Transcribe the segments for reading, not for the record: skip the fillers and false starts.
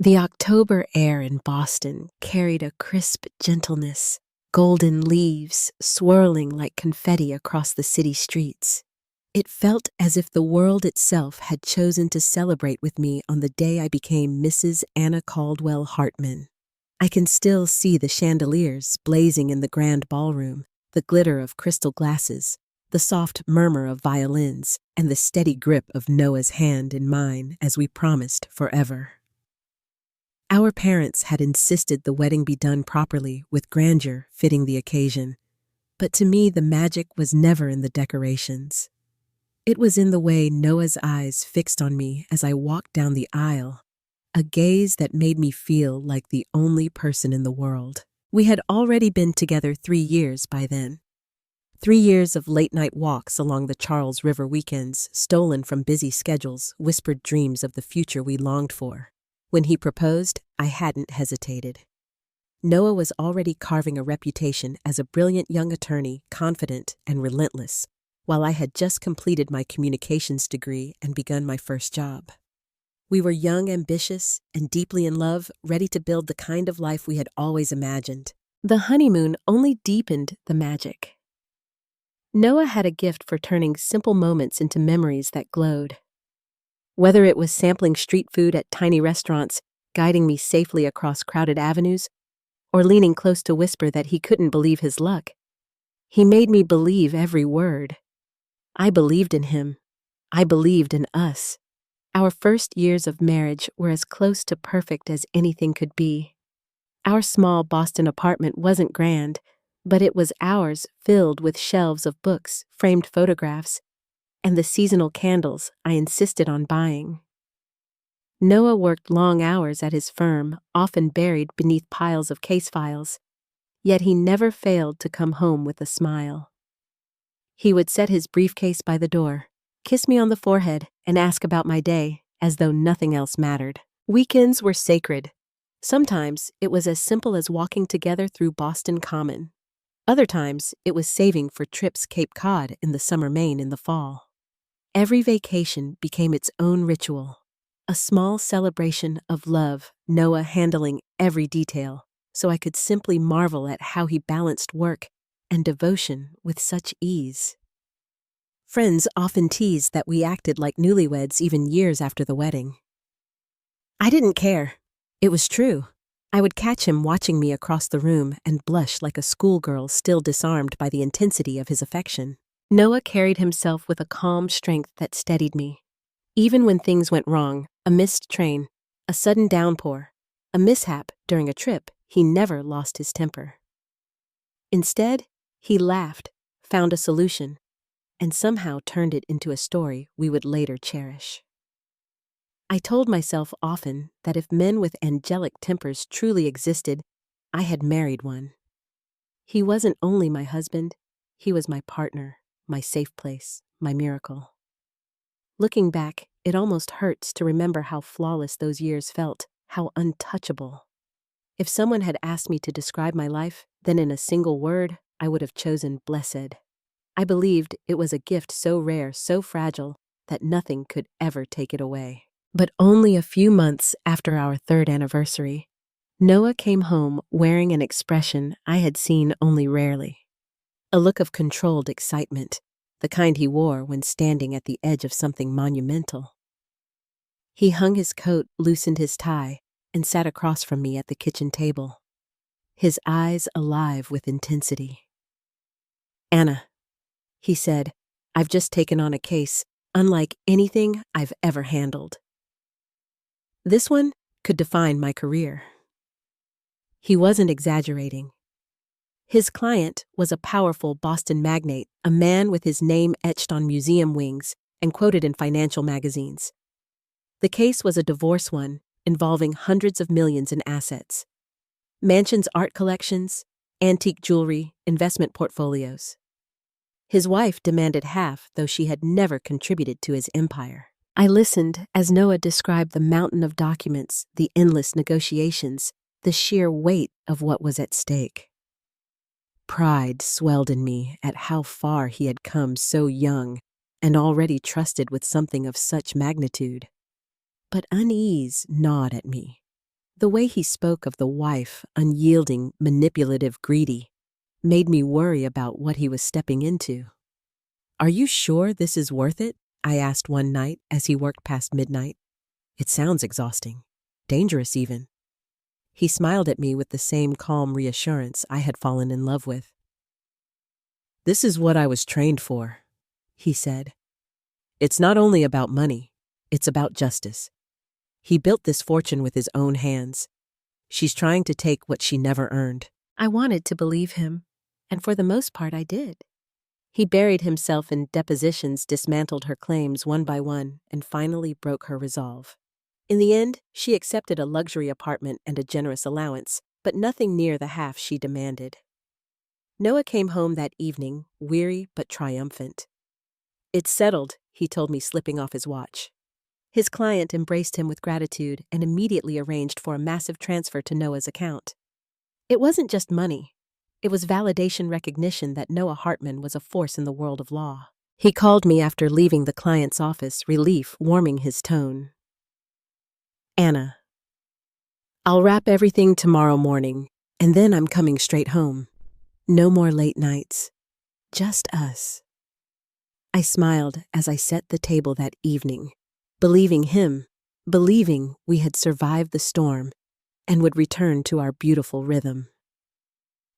The October air in Boston carried a crisp gentleness, golden leaves swirling like confetti across the city streets. It felt as if the world itself had chosen to celebrate with me on the day I became Mrs. Anna Caldwell Hartman. I can still see the chandeliers blazing in the grand ballroom, the glitter of crystal glasses, the soft murmur of violins, and the steady grip of Noah's hand in mine as we promised forever. Our parents had insisted the wedding be done properly, with grandeur fitting the occasion. But to me, the magic was never in the decorations. It was in the way Noah's eyes fixed on me as I walked down the aisle, a gaze that made me feel like the only person in the world. We had already been together 3 years by then. 3 years of late-night walks along the Charles River weekends, stolen from busy schedules, whispered dreams of the future we longed for. When he proposed, I hadn't hesitated. Noah was already carving a reputation as a brilliant young attorney, confident and relentless, while I had just completed my communications degree and begun my first job. We were young, ambitious, and deeply in love, ready to build the kind of life we had always imagined. The honeymoon only deepened the magic. Noah had a gift for turning simple moments into memories that glowed. Whether it was sampling street food at tiny restaurants, guiding me safely across crowded avenues, or leaning close to whisper that he couldn't believe his luck, he made me believe every word. I believed in him. I believed in us. Our first years of marriage were as close to perfect as anything could be. Our small Boston apartment wasn't grand, but it was ours, filled with shelves of books, framed photographs, and the seasonal candles I insisted on buying. Noah worked long hours at his firm, often buried beneath piles of case files, yet he never failed to come home with a smile. He would set his briefcase by the door, kiss me on the forehead, and ask about my day, as though nothing else mattered. Weekends were sacred. Sometimes it was as simple as walking together through Boston Common. Other times it was saving for trips Cape Cod in the summer Maine in the fall. Every vacation became its own ritual, a small celebration of love, Noah handling every detail, so I could simply marvel at how he balanced work and devotion with such ease. Friends often teased that we acted like newlyweds even years after the wedding. I didn't care. It was true. I would catch him watching me across the room and blush like a schoolgirl still disarmed by the intensity of his affection. Noah carried himself with a calm strength that steadied me. Even when things went wrong, a missed train, a sudden downpour, a mishap during a trip, he never lost his temper. Instead, he laughed, found a solution, and somehow turned it into a story we would later cherish. I told myself often that if men with angelic tempers truly existed, I had married one. He wasn't only my husband, he was my partner, my safe place, my miracle. Looking back, it almost hurts to remember how flawless those years felt, how untouchable. If someone had asked me to describe my life, then in a single word, I would have chosen blessed. I believed it was a gift so rare, so fragile, that nothing could ever take it away. But only a few months after our 3rd anniversary, Noah came home wearing an expression I had seen only rarely. A look of controlled excitement, the kind he wore when standing at the edge of something monumental. He hung his coat, loosened his tie, and sat across from me at the kitchen table, his eyes alive with intensity. "Anna," he said, "I've just taken on a case unlike anything I've ever handled. This one could define my career." He wasn't exaggerating. His client was a powerful Boston magnate, a man with his name etched on museum wings and quoted in financial magazines. The case was a divorce one, involving hundreds of millions in assets. Mansion's art collections, antique jewelry, investment portfolios. His wife demanded half, though she had never contributed to his empire. I listened as Noah described the mountain of documents, the endless negotiations, the sheer weight of what was at stake. Pride swelled in me at how far he had come so young and already trusted with something of such magnitude. But unease gnawed at me. The way he spoke of the wife, unyielding, manipulative, greedy, made me worry about what he was stepping into. "Are you sure this is worth it?" I asked one night as he worked past midnight. "It sounds exhausting. Dangerous even." He smiled at me with the same calm reassurance I had fallen in love with. "This is what I was trained for," he said. "It's not only about money, it's about justice. He built this fortune with his own hands. She's trying to take what she never earned." I wanted to believe him, and for the most part I did. He buried himself in depositions, dismantled her claims one by one, and finally broke her resolve. In the end, she accepted a luxury apartment and a generous allowance, but nothing near the half she demanded. Noah came home that evening, weary but triumphant. "It's settled," he told me, slipping off his watch. His client embraced him with gratitude and immediately arranged for a massive transfer to Noah's account. It wasn't just money. It was validation, recognition that Noah Hartman was a force in the world of law. He called me after leaving the client's office, relief warming his tone. "Anna, I'll wrap everything tomorrow morning, and then I'm coming straight home. No more late nights. Just us." I smiled as I set the table that evening, believing him, believing we had survived the storm and would return to our beautiful rhythm.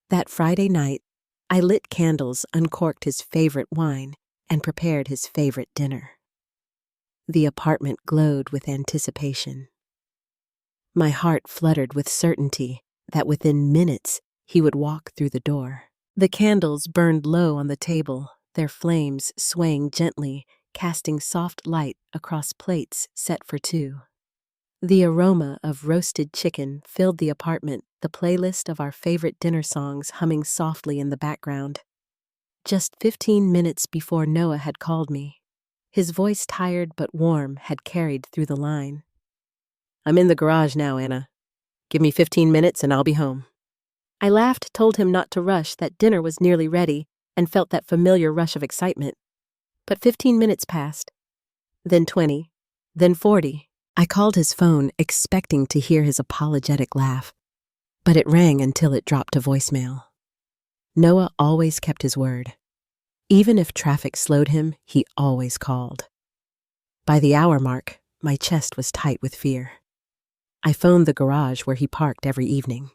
That Friday night, I lit candles, uncorked his favorite wine, and prepared his favorite dinner. The apartment glowed with anticipation. My heart fluttered with certainty that within minutes he would walk through the door. The candles burned low on the table, their flames swaying gently, casting soft light across plates set for two. The aroma of roasted chicken filled the apartment, the playlist of our favorite dinner songs humming softly in the background. Just 15 minutes before Noah had called me. His voice, tired but warm, had carried through the line. "I'm in the garage now, Anna. Give me 15 minutes and I'll be home." I laughed, told him not to rush, that dinner was nearly ready, and felt that familiar rush of excitement. But 15 minutes passed, then 20, then 40. I called his phone, expecting to hear his apologetic laugh, but it rang until it dropped to voicemail. Noah always kept his word. Even if traffic slowed him, he always called. By the hour mark, my chest was tight with fear. I phoned the garage where he parked every evening.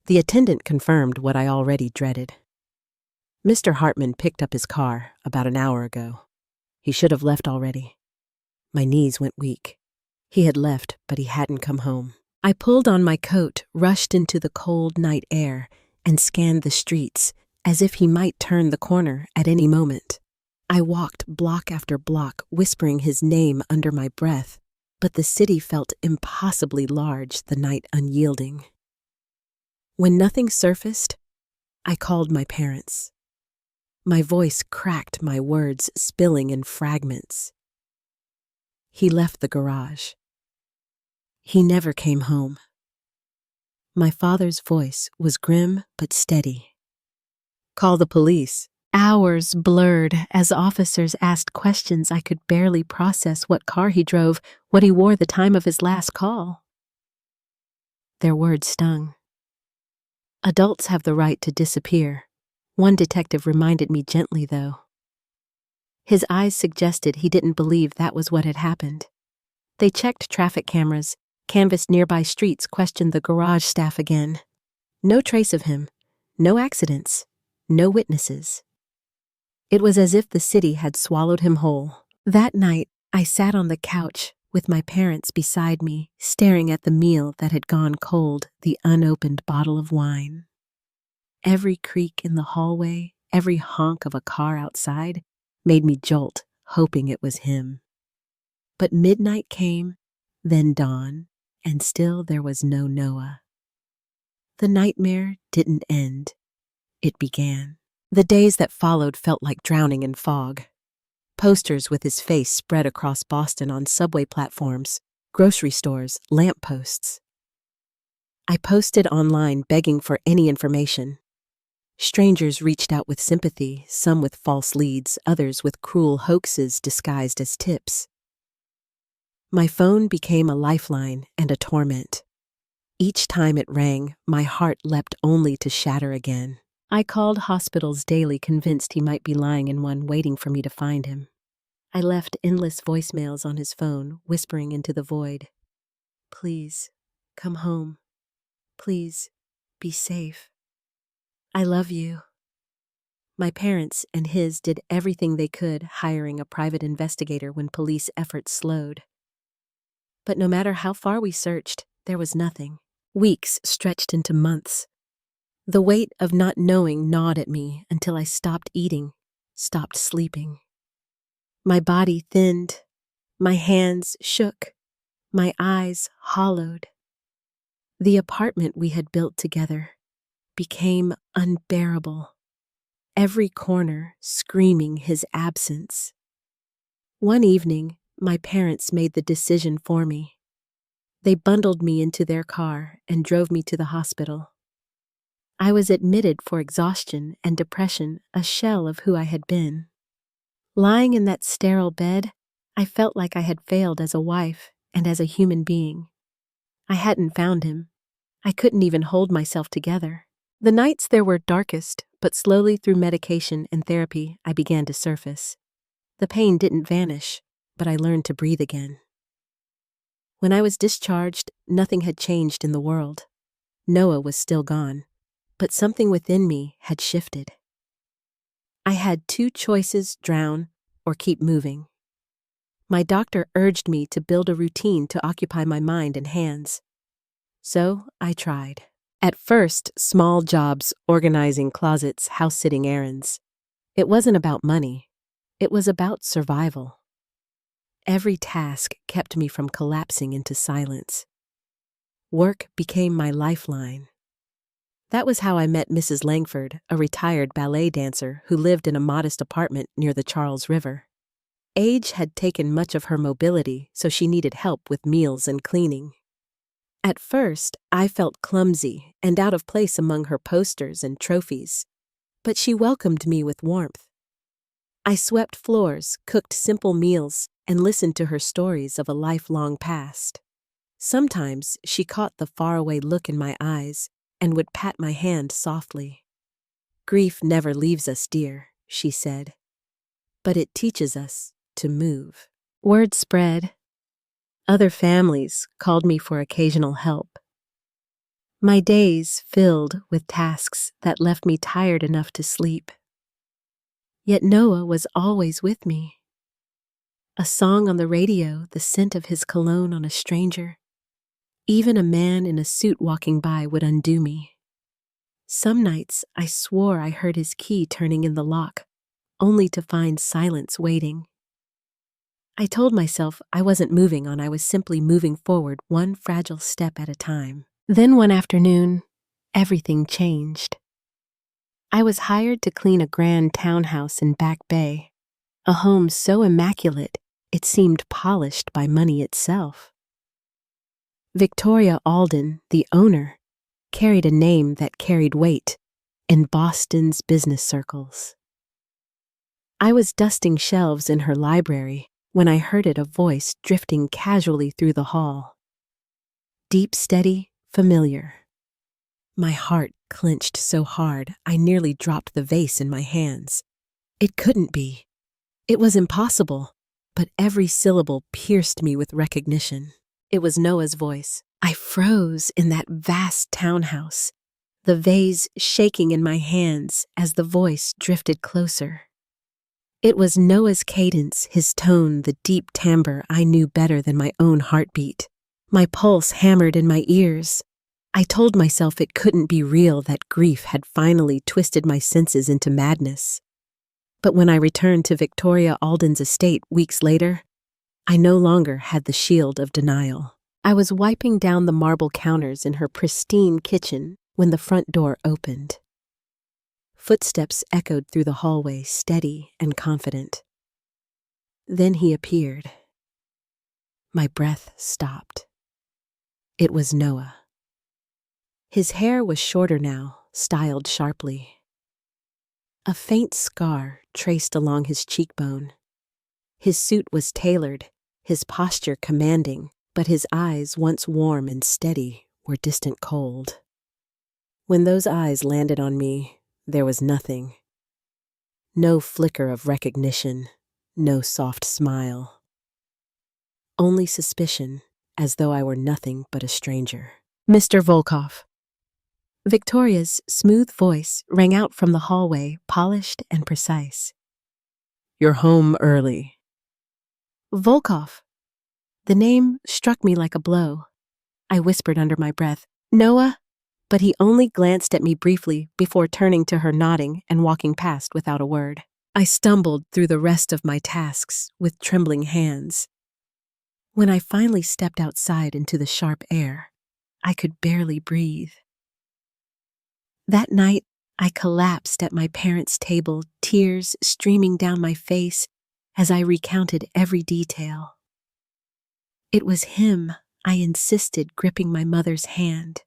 The attendant confirmed what I already dreaded. "Mr. Hartman picked up his car about an hour ago. He should have left already." My knees went weak. He had left, but he hadn't come home. I pulled on my coat, rushed into the cold night air, and scanned the streets, as if he might turn the corner at any moment. I walked block after block, whispering his name under my breath, but the city felt impossibly large, the night unyielding. When nothing surfaced, I called my parents. My voice cracked, my words spilling in fragments. He left the garage. He never came home. My father's voice was grim but steady. "Call the police." Hours blurred as officers asked questions I could barely process: what car he drove, what he wore, the time of his last call. Their words stung. Adults have the right to disappear. One detective reminded me gently, though. His eyes suggested he didn't believe that was what had happened. They checked traffic cameras, canvassed nearby streets, questioned the garage staff again. No trace of him, no accidents, no witnesses. It was as if the city had swallowed him whole. That night, I sat on the couch with my parents beside me, staring at the meal that had gone cold, the unopened bottle of wine. Every creak in the hallway, every honk of a car outside, made me jolt, hoping it was him. But midnight came, then dawn, and still there was no Noah. The nightmare didn't end. It began. The days that followed felt like drowning in fog. Posters with his face spread across Boston on subway platforms, grocery stores, lampposts. I posted online begging for any information. Strangers reached out with sympathy, some with false leads, others with cruel hoaxes disguised as tips. My phone became a lifeline and a torment. Each time it rang, my heart leapt only to shatter again. I called hospitals daily, convinced he might be lying in one, waiting for me to find him. I left endless voicemails on his phone, whispering into the void. Please, come home. Please, be safe. I love you. My parents and his did everything they could, hiring a private investigator when police efforts slowed. But no matter how far we searched, there was nothing. Weeks stretched into months. The weight of not knowing gnawed at me until I stopped eating, stopped sleeping. My body thinned, my hands shook, my eyes hollowed. The apartment we had built together became unbearable, every corner screaming his absence. One evening, my parents made the decision for me. They bundled me into their car and drove me to the hospital. I was admitted for exhaustion and depression, a shell of who I had been. Lying in that sterile bed, I felt like I had failed as a wife and as a human being. I hadn't found him. I couldn't even hold myself together. The nights there were darkest, but slowly through medication and therapy, I began to surface. The pain didn't vanish, but I learned to breathe again. When I was discharged, nothing had changed in the world. Noah was still gone, but something within me had shifted. I had two choices: drown or keep moving. My doctor urged me to build a routine to occupy my mind and hands. So I tried. At first, small jobs, organizing closets, house-sitting errands. It wasn't about money. It was about survival. Every task kept me from collapsing into silence. Work became my lifeline. That was how I met Mrs. Langford, a retired ballet dancer who lived in a modest apartment near the Charles River. Age had taken much of her mobility, so she needed help with meals and cleaning. At first, I felt clumsy and out of place among her posters and trophies, but she welcomed me with warmth. I swept floors, cooked simple meals, and listened to her stories of a lifelong past. Sometimes she caught the faraway look in my eyes and would pat my hand softly. "Grief never leaves us, dear," she said, "but it teaches us to move." Word spread. Other families called me for occasional help. My days filled with tasks that left me tired enough to sleep. Yet Noah was always with me. A song on the radio, the scent of his cologne on a stranger. Even a man in a suit walking by would undo me. Some nights I swore I heard his key turning in the lock, only to find silence waiting. I told myself I wasn't moving on, I was simply moving forward one fragile step at a time. Then one afternoon, everything changed. I was hired to clean a grand townhouse in Back Bay, a home so immaculate it seemed polished by money itself. Victoria Alden, the owner, carried a name that carried weight in Boston's business circles. I was dusting shelves in her library when I heard a voice drifting casually through the hall. Deep, steady, familiar. My heart clenched so hard I nearly dropped the vase in my hands. It couldn't be. It was impossible, but every syllable pierced me with recognition. It was Noah's voice. I froze in that vast townhouse, the vase shaking in my hands as the voice drifted closer. It was Noah's cadence, his tone, the deep timbre I knew better than my own heartbeat. My pulse hammered in my ears. I told myself it couldn't be real, that grief had finally twisted my senses into madness. But when I returned to Victoria Alden's estate weeks later, I no longer had the shield of denial. I was wiping down the marble counters in her pristine kitchen when the front door opened. Footsteps echoed through the hallway, steady and confident. Then he appeared. My breath stopped. It was Noah. His hair was shorter now, styled sharply. A faint scar traced along his cheekbone. His suit was tailored, his posture commanding, but his eyes, once warm and steady, were distant cold. When those eyes landed on me, there was nothing. No flicker of recognition, no soft smile. Only suspicion, as though I were nothing but a stranger. Mr. Volkov. Victoria's smooth voice rang out from the hallway, polished and precise. You're home early. Volkov. The name struck me like a blow. I whispered under my breath, Noah, but he only glanced at me briefly before turning to her, nodding and walking past without a word. I stumbled through the rest of my tasks with trembling hands. When I finally stepped outside into the sharp air, I could barely breathe. That night, I collapsed at my parents' table, tears streaming down my face as I recounted every detail. It was him, I insisted, gripping my mother's hand.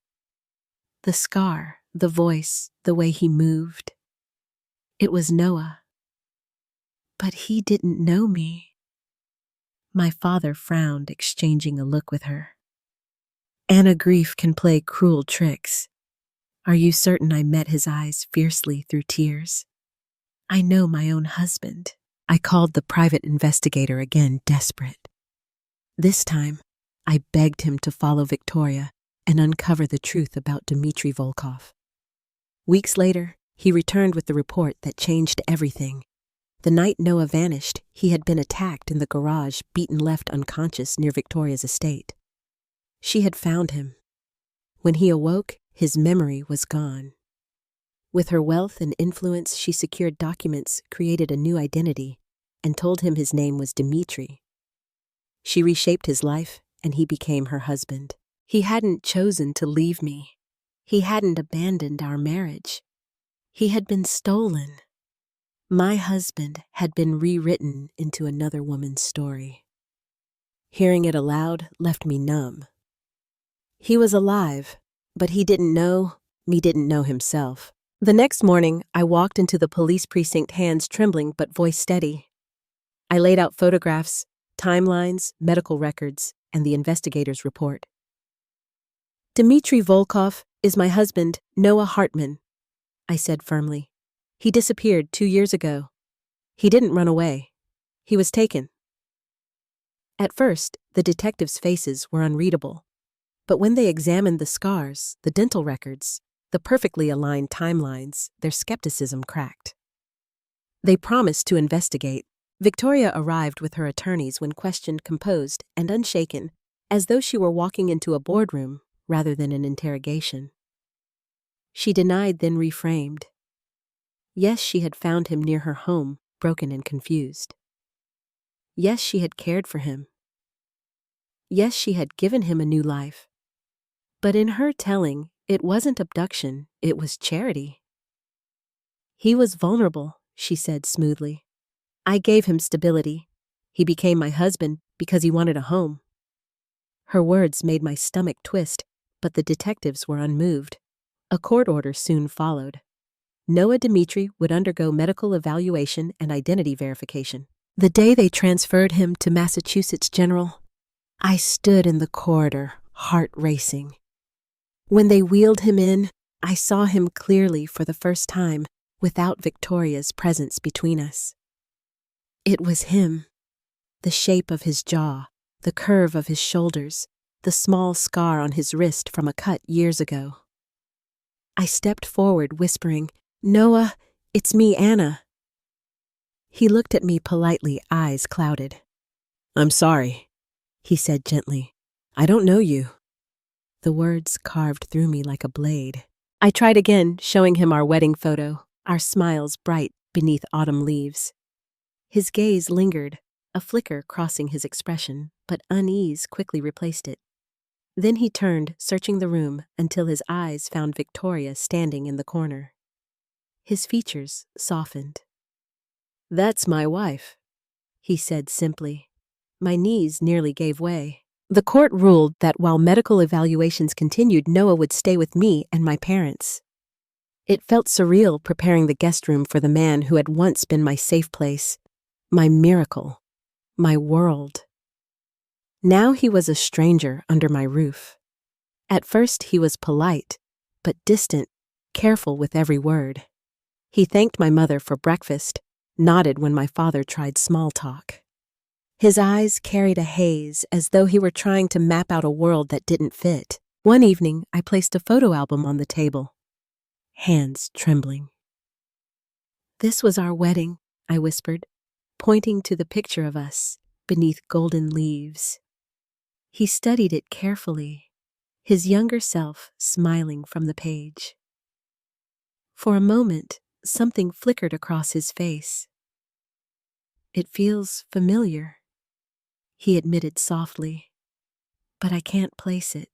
The scar, the voice, the way he moved. It was Noah. But he didn't know me. My father frowned, exchanging a look with her. Anna, grief can play cruel tricks. Are you certain? I met his eyes fiercely through tears. I know my own husband. I called the private investigator again, desperate. This time, I begged him to follow Victoria and uncover the truth about Dmitry Volkov. Weeks later, he returned with the report that changed everything. The night Noah vanished, he had been attacked in the garage, beaten, left unconscious near Victoria's estate. She had found him. When he awoke, his memory was gone. With her wealth and influence, she secured documents, created a new identity, and told him his name was Dmitry. She reshaped his life, and he became her husband. He hadn't chosen to leave me. He hadn't abandoned our marriage. He had been stolen. My husband had been rewritten into another woman's story. Hearing it aloud left me numb. He was alive, but he didn't know me, didn't know himself. The next morning, I walked into the police precinct, hands trembling but voice steady. I laid out photographs, timelines, medical records, and the investigator's report. Dmitry Volkov is my husband, Noah Hartman, I said firmly. He disappeared 2 years ago. He didn't run away. He was taken. At first, the detectives' faces were unreadable. But when they examined the scars, the dental records, the perfectly aligned timelines, their skepticism cracked. They promised to investigate. Victoria arrived with her attorneys when questioned, composed and unshaken, as though she were walking into a boardroom rather than an interrogation. She denied, then reframed. Yes, she had found him near her home, broken and confused. Yes, she had cared for him. Yes, she had given him a new life. But in her telling, it wasn't abduction, it was charity. He was vulnerable, she said smoothly. I gave him stability. He became my husband because he wanted a home. Her words made my stomach twist, but the detectives were unmoved. A court order soon followed. Noah Dmitry would undergo medical evaluation and identity verification. The day they transferred him to Massachusetts General, I stood in the corridor, heart racing. When they wheeled him in, I saw him clearly for the first time without Victoria's presence between us. It was him. The shape of his jaw, the curve of his shoulders, the small scar on his wrist from a cut years ago. I stepped forward, whispering, Noah, it's me, Anna. He looked at me politely, eyes clouded. I'm sorry, he said gently. I don't know you. The words carved through me like a blade. I tried again, showing him our wedding photo, our smiles bright beneath autumn leaves. His gaze lingered, a flicker crossing his expression, but unease quickly replaced it. Then he turned, searching the room, until his eyes found Victoria standing in the corner. His features softened. That's my wife, he said simply. My knees nearly gave way. The court ruled that while medical evaluations continued, Noah would stay with me and my parents. It felt surreal preparing the guest room for the man who had once been my safe place, my miracle, my world. Now he was a stranger under my roof. At first he was polite, but distant, careful with every word. He thanked my mother for breakfast, nodded when my father tried small talk. His eyes carried a haze as though he were trying to map out a world that didn't fit. One evening, I placed a photo album on the table, hands trembling. "This was our wedding," I whispered, pointing to the picture of us beneath golden leaves. He studied it carefully, his younger self smiling from the page. For a moment, something flickered across his face. "It feels familiar," he admitted softly, "but I can't place it."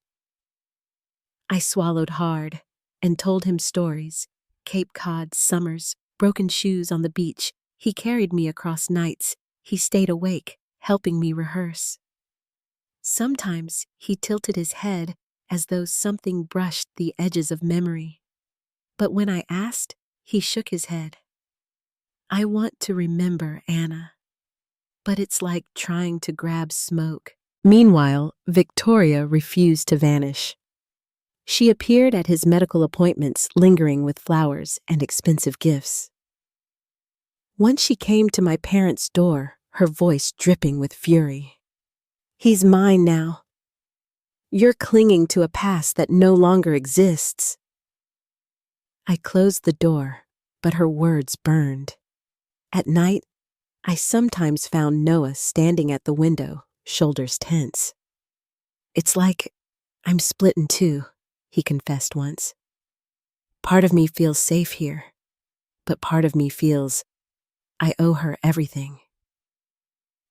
I swallowed hard and told him stories, Cape Cod summers, broken shoes on the beach. He carried me across nights. He stayed awake, helping me rehearse. Sometimes he tilted his head as though something brushed the edges of memory. But when I asked, he shook his head. "I want to remember, Anna, but it's like trying to grab smoke." Meanwhile, Victoria refused to vanish. She appeared at his medical appointments, lingering with flowers and expensive gifts. Once she came to my parents' door, her voice dripping with fury. "He's mine now. You're clinging to a past that no longer exists." I closed the door, but her words burned. At night, I sometimes found Noah standing at the window, shoulders tense. "It's like I'm split in two," he confessed once. "Part of me feels safe here, but part of me feels I owe her everything.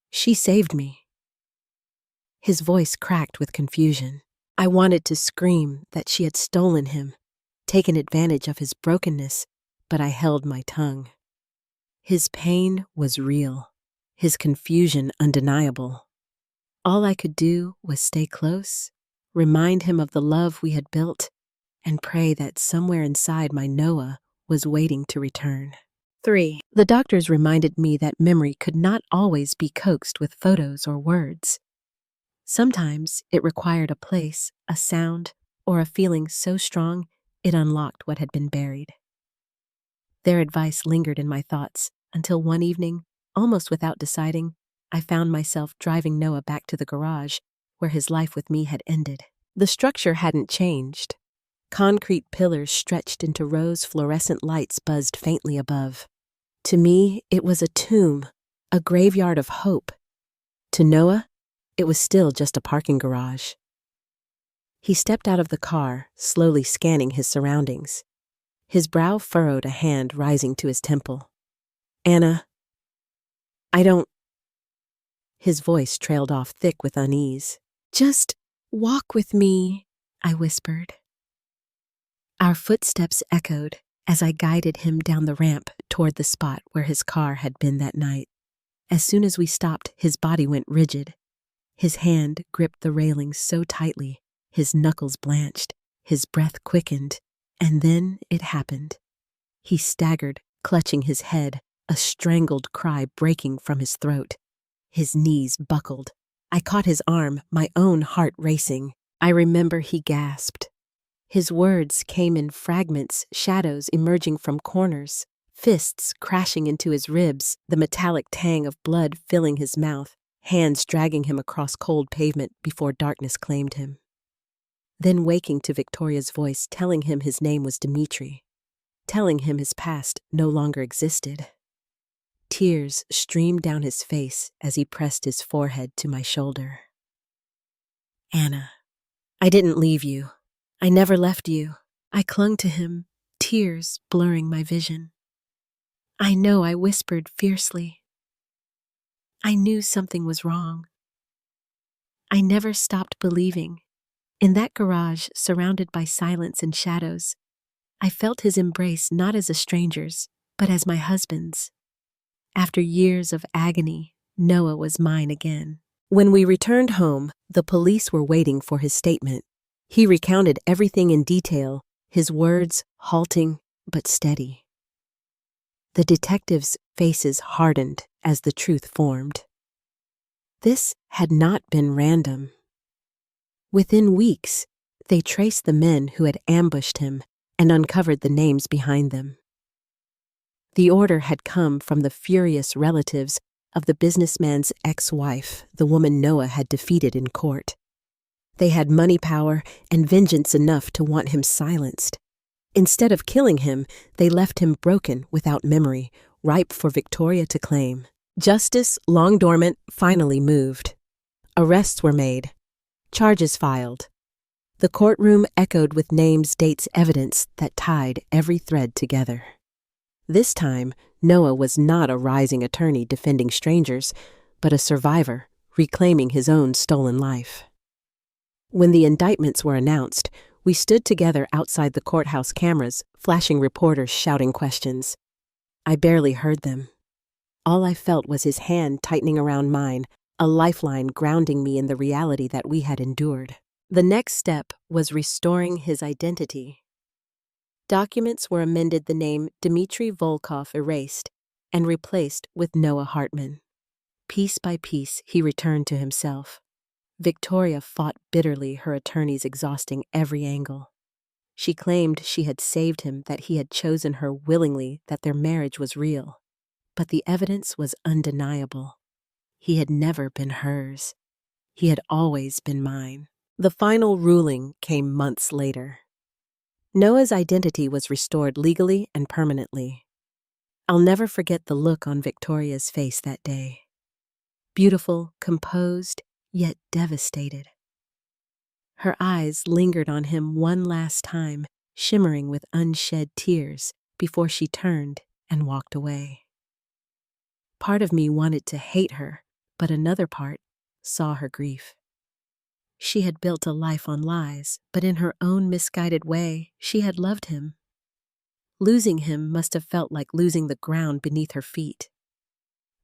She saved me." His voice cracked with confusion. I wanted to scream that she had stolen him, taken advantage of his brokenness, but I held my tongue. His pain was real, his confusion undeniable. All I could do was stay close, remind him of the love we had built, and pray that somewhere inside my Noah was waiting to return. 3. The doctors reminded me that memory could not always be coaxed with photos or words. Sometimes it required a place, a sound, or a feeling so strong it unlocked what had been buried. Their advice lingered in my thoughts until one evening, almost without deciding, I found myself driving Noah back to the garage where his life with me had ended. The structure hadn't changed. Concrete pillars stretched into rose fluorescent lights buzzed faintly above. To me, it was a tomb, a graveyard of hope. To Noah, it was still just a parking garage. He stepped out of the car, slowly scanning his surroundings. His brow furrowed, a hand rising to his temple. "Anna, I don't..." His voice trailed off thick with unease. "Just walk with me," I whispered. Our footsteps echoed as I guided him down the ramp toward the spot where his car had been that night. As soon as we stopped, his body went rigid. His hand gripped the railing so tightly, his knuckles blanched, his breath quickened, and then it happened. He staggered, clutching his head, a strangled cry breaking from his throat. His knees buckled. I caught his arm, my own heart racing. I remember he gasped. His words came in fragments, shadows emerging from corners, fists crashing into his ribs, the metallic tang of blood filling his mouth, hands dragging him across cold pavement before darkness claimed him. Then waking to Victoria's voice telling him his name was Dimitri, telling him his past no longer existed. Tears streamed down his face as he pressed his forehead to my shoulder. "Anna, I didn't leave you. I never left you." I clung to him, tears blurring my vision. "I know," I whispered fiercely. I knew something was wrong. I never stopped believing. In that garage, surrounded by silence and shadows, I felt his embrace not as a stranger's, but as my husband's. After years of agony, Noah was mine again. When we returned home, the police were waiting for his statement. He recounted everything in detail, his words halting but steady. The detectives' faces hardened as the truth formed. This had not been random. Within weeks, They traced the men who had ambushed him and uncovered the names behind them. The order had come from the furious relatives of the businessman's ex-wife, the woman Noah had defeated in court. They had money power and vengeance enough to want him silenced. Instead of killing him, they left him broken without memory, ripe for Victoria to claim. Justice, long dormant, finally moved. Arrests were made. Charges filed. The courtroom echoed with names, dates, evidence that tied every thread together. This time, Noah was not a rising attorney defending strangers, but a survivor reclaiming his own stolen life. When the indictments were announced, we stood together outside the courthouse cameras, flashing reporters shouting questions. I barely heard them. All I felt was his hand tightening around mine, a lifeline grounding me in the reality that we had endured. The next step was restoring his identity. Documents were amended, the name Dmitry Volkov erased and replaced with Noah Hartman. Piece by piece, he returned to himself. Victoria fought bitterly, her attorneys exhausting every angle. She claimed she had saved him, that he had chosen her willingly, that their marriage was real. But the evidence was undeniable. He had never been hers. He had always been mine. The final ruling came months later. Noah's identity was restored legally and permanently. I'll never forget the look on Victoria's face that day. Beautiful, composed, yet devastated. Her eyes lingered on him one last time, shimmering with unshed tears, before she turned and walked away. Part of me wanted to hate her, but another part saw her grief. She had built a life on lies, but in her own misguided way, she had loved him. Losing him must have felt like losing the ground beneath her feet.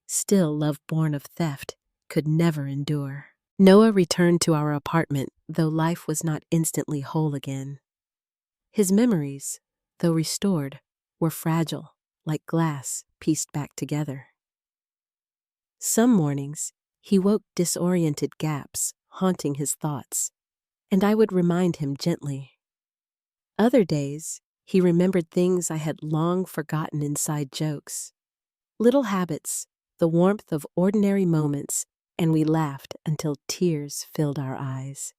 Still, love born of theft could never endure. Noah returned to our apartment, though life was not instantly whole again. His memories, though restored, were fragile, like glass pieced back together. Some mornings, he woke disoriented gaps, haunting his thoughts, and I would remind him gently. Other days, he remembered things I had long forgotten, inside jokes. Little habits, the warmth of ordinary moments, and we laughed until tears filled our eyes.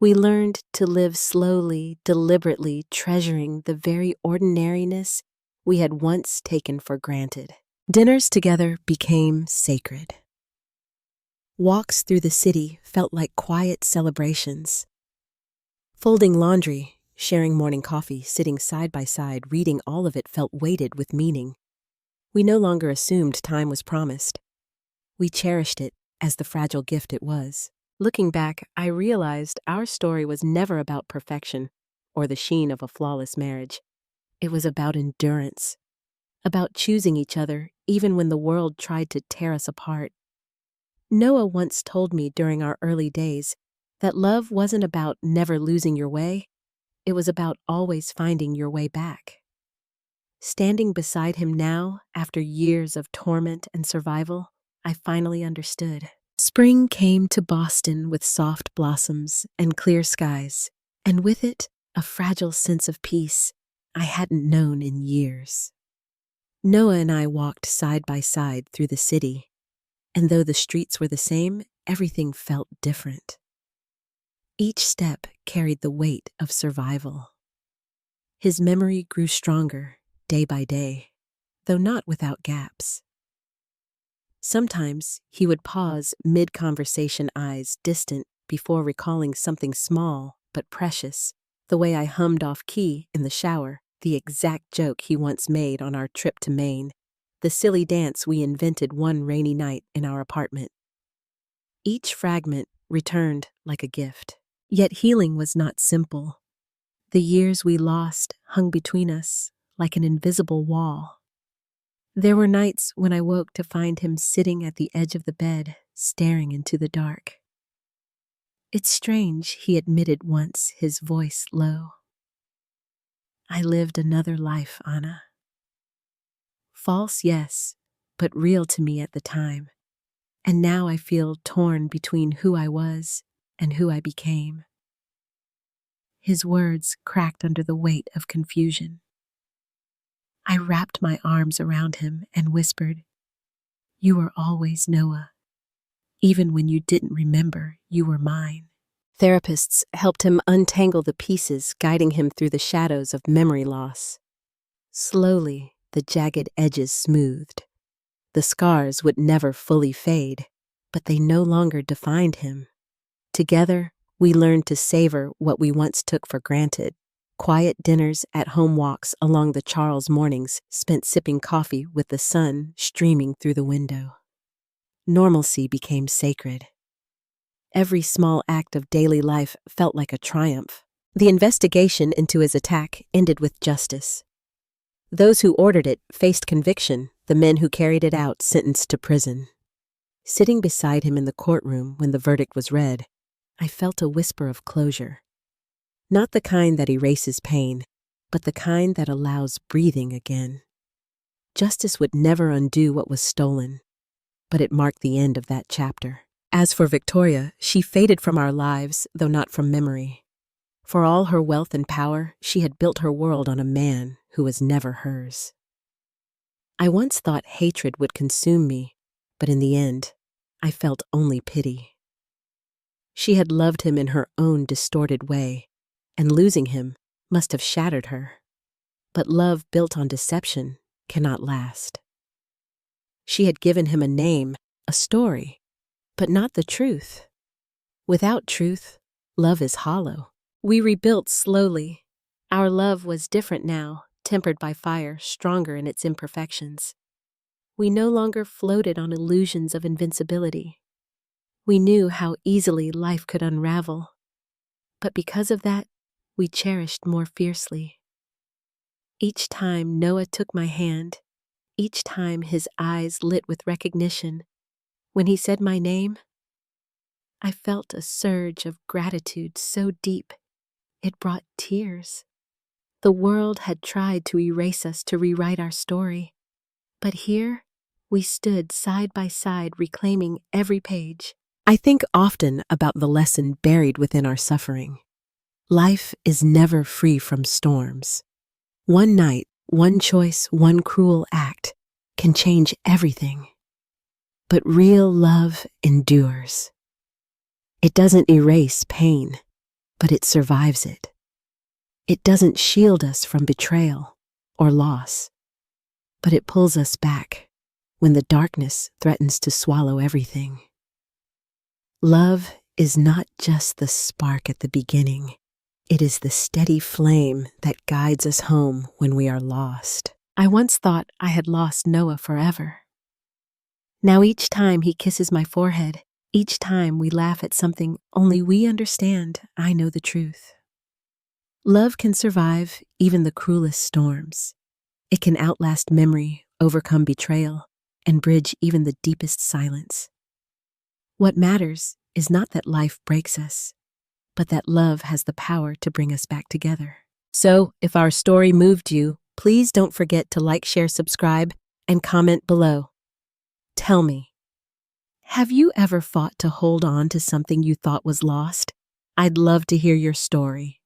We learned to live slowly, deliberately, treasuring the very ordinariness we had once taken for granted. Dinners together became sacred. Walks through the city felt like quiet celebrations. Folding laundry, sharing morning coffee, sitting side by side, reading, all of it felt weighted with meaning. We no longer assumed time was promised. We cherished it as the fragile gift it was. Looking back, I realized our story was never about perfection or the sheen of a flawless marriage. It was about endurance, about choosing each other even when the world tried to tear us apart. Noah once told me during our early days that love wasn't about never losing your way, it was about always finding your way back. Standing beside him now, after years of torment and survival, I finally understood. Spring came to Boston with soft blossoms and clear skies, and with it, a fragile sense of peace I hadn't known in years. Noah and I walked side by side through the city, and though the streets were the same, everything felt different. Each step carried the weight of survival. His memory grew stronger day by day, though not without gaps. Sometimes he would pause mid-conversation, eyes distant, before recalling something small but precious, the way I hummed off key in the shower, the exact joke he once made on our trip to Maine, the silly dance we invented one rainy night in our apartment. Each fragment returned like a gift. Yet healing was not simple. The years we lost hung between us like an invisible wall. There were nights when I woke to find him sitting at the edge of the bed, staring into the dark. "It's strange," he admitted once, his voice low. "I lived another life, Anna. False, yes, but real to me at the time. And now I feel torn between who I was and who I became." His words cracked under the weight of confusion. I wrapped my arms around him and whispered, "You were always Noah. Even when you didn't remember, you were mine." Therapists helped him untangle the pieces, guiding him through the shadows of memory loss. Slowly, the jagged edges smoothed. The scars would never fully fade, but they no longer defined him. Together, we learned to savor what we once took for granted. Quiet dinners, at-home walks along the Charles mornings spent sipping coffee with the sun streaming through the window. Normalcy became sacred. Every small act of daily life felt like a triumph. The investigation into his attack ended with justice. Those who ordered it faced conviction, the men who carried it out sentenced to prison. Sitting beside him in the courtroom when the verdict was read, I felt a whisper of closure. Not the kind that erases pain, but the kind that allows breathing again. Justice would never undo what was stolen, but it marked the end of that chapter. As for Victoria, she faded from our lives, though not from memory. For all her wealth and power, she had built her world on a man who was never hers. I once thought hatred would consume me, but in the end, I felt only pity. She had loved him in her own distorted way, and losing him must have shattered her. But love built on deception cannot last. She had given him a name, a story, but not the truth. Without truth, love is hollow. We rebuilt slowly. Our love was different now, tempered by fire, stronger in its imperfections. We no longer floated on illusions of invincibility. We knew how easily life could unravel, but because of that, we cherished more fiercely. Each time Noah took my hand, each time his eyes lit with recognition, when he said my name, I felt a surge of gratitude so deep, it brought tears. The world had tried to erase us, to rewrite our story, but here we stood side by side, reclaiming every page. I think often about the lesson buried within our suffering. Life is never free from storms. One night, one choice, one cruel act can change everything. But real love endures. It doesn't erase pain, but it survives it. It doesn't shield us from betrayal or loss, but it pulls us back when the darkness threatens to swallow everything. Love is not just the spark at the beginning. It is the steady flame that guides us home when we are lost. I once thought I had lost Noah forever. Now each time he kisses my forehead, each time we laugh at something only we understand, I know the truth. Love can survive even the cruelest storms. It can outlast memory, overcome betrayal, and bridge even the deepest silence. What matters is not that life breaks us, but that love has the power to bring us back together. So, if our story moved you, please don't forget to like, share, subscribe, and comment below. Tell me, have you ever fought to hold on to something you thought was lost? I'd love to hear your story.